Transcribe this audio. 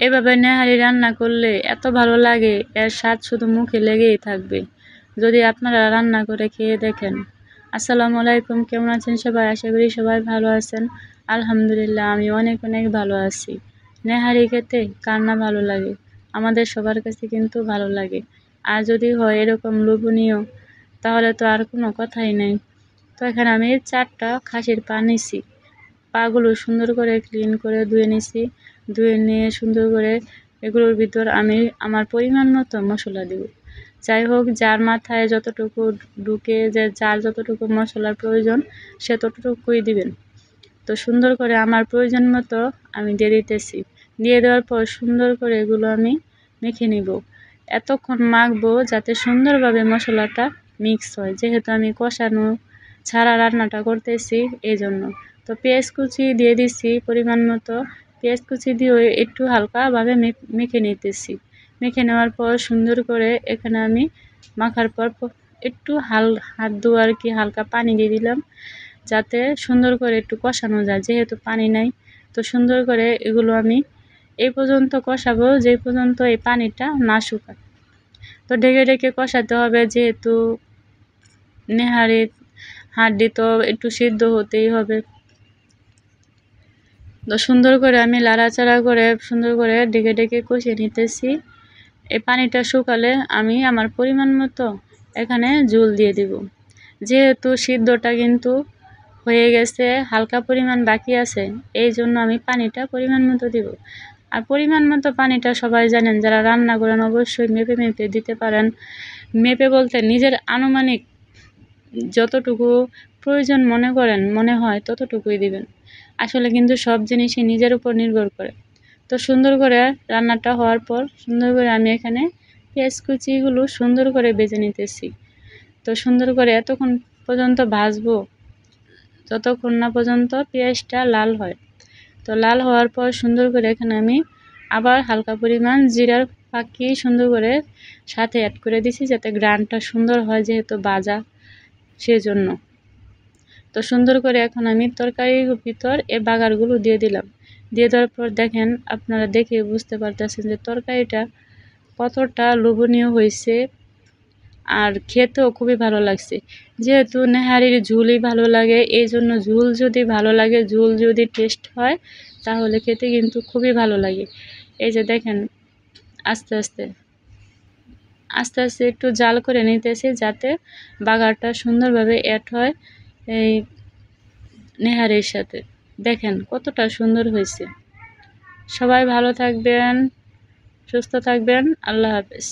এভাবে নেহারি রান্না করলে এত ভালো লাগে, এর স্বাদ শুধু মুখে লেগেই থাকবে যদি আপনারা রান্না করে খেয়ে দেখেন। আসসালামু আলাইকুম, কেমন আছেন সবাই? আশা করি সবাই ভালো আছেন। আলহামদুলিল্লাহ, আমি অনেক অনেক ভালো আছি। নেহারি খেতে কার না ভালো লাগে? আমাদের সবার কাছে কিন্তু ভালো লাগে। আর যদি হয় এরকম লোভনীয়, তাহলে তো আর কোনো কথাই নেই। তো এখানে আমি 4টা খাসির পা নিছি। পাগুলো সুন্দর করে ক্লিন করে ধুয়ে নিছি। ধুয়ে নিয়ে সুন্দর করে এগুলোর ভিতর আমি আমার পরিমাণ মতো মশলা দিব। যাই হোক, যার মাথায় যতটুকু ঢুকে, যে যার যতটুকু মশলার প্রয়োজন সে ততটুকুই দিবেন। তো সুন্দর করে আমার প্রয়োজন মতো আমি দিয়ে দিতেছি। দিয়ে দেওয়ার পর সুন্দর করে এগুলো আমি মেখে নিব। এতক্ষণ মাখবো যাতে সুন্দরভাবে মশলাটা মিক্স হয়, যেহেতু আমি কষানো ছাড়া রান্নাটা করতেছি এই জন্য। তো পেঁয়াজ কুচি দিয়ে দিছি পরিমাণ মতো। পেঁয়াজ কুচি দিয়ে একটু হালকাভাবে মেখে নিতেছি। মেখে নেওয়ার পর সুন্দর করে এখানে আমি মাখার পর একটু হাত ধোয়া আর কি হালকা পানি দিয়ে দিলাম, যাতে সুন্দর করে একটু কষানো যায়, যেহেতু পানি নাই। তো সুন্দর করে এগুলো আমি এই পর্যন্ত কষাবো যে পর্যন্ত এই পানিটা না শুকায়। তো ঢেকে ঢেকে কষাতে হবে, যেহেতু নেহারি হাড্ডি তো একটু সিদ্ধ হতেই হবে। তো সুন্দর করে আমি লাড়াচাড়া করে সুন্দর করে ঢেকে ঢেকে কষিয়ে নিতেছি। এই পানিটা শুকালে আমি আমার পরিমাণ মতো এখানে ঝোল দিয়ে দিব। যেহেতু সিদ্ধটা কিন্তু হয়ে গেছে, হালকা পরিমাণ বাকি আছে, এই জন্য আমি পানিটা পরিমাণ মতো দিব। আর পরিমাণ মতো পানিটা সবাই জানেন, যারা রান্না করেন অবশ্যই মেপে মেপে দিতে পারেন। মেপে বলতে নিজের আনুমানিক যতটুকু প্রয়োজন মনে হয় ততটুকুই দিবেন। আসলে কিন্তু সব জিনিসই নিজের উপর নির্ভর করে। তো সুন্দর করে রান্নাটা হওয়ার পর সুন্দর করে আমি এখানে পেঁয়াজ কুচিগুলো সুন্দর করে ভেজে নিতেছি। তো সুন্দর করে এতক্ষণ পর্যন্ত ভাজবো যতক্ষণ না পর্যন্ত পেঁয়াজটা লাল হয়। তো লাল হওয়ার পর সুন্দর করে এখানে আমি আবার হালকা পরিমাণ জিরার ফাঁকি সুন্দর করে সাথে অ্যাড করে দিছি, যাতে গ্রানটা সুন্দর হয়, যেহেতু ভাজা সেজন্য। তো সুন্দর করে এখন আমি তরকারির ভিতর এই বাগারগুলো দিয়ে দিলাম। দিয়ে দেওয়ার পর দেখেন, আপনারা দেখে বুঝতে পারতেছেন যে তরকারিটা কতটা লোভনীয় হয়েছে, আর খেতেও খুবই ভালো লাগছে। যেহেতু নেহারির ঝোলই ভালো লাগে, এই জন্য ঝোল যদি ভালো লাগে, ঝোল যদি টেস্ট হয়, তাহলে খেতে কিন্তু খুবই ভালো লাগে। এই যে দেখেন, আস্তে আস্তে আস্তে আস্তে একটু জাল করে নিতেছি, যাতে বাগারটা সুন্দরভাবে অ্যাড হয় এই নেহারির সাথে। দেখেন কতটা সুন্দর হয়েছে। সবাই ভালো থাকবেন, সুস্থ থাকবেন। আল্লাহ হাফেজ।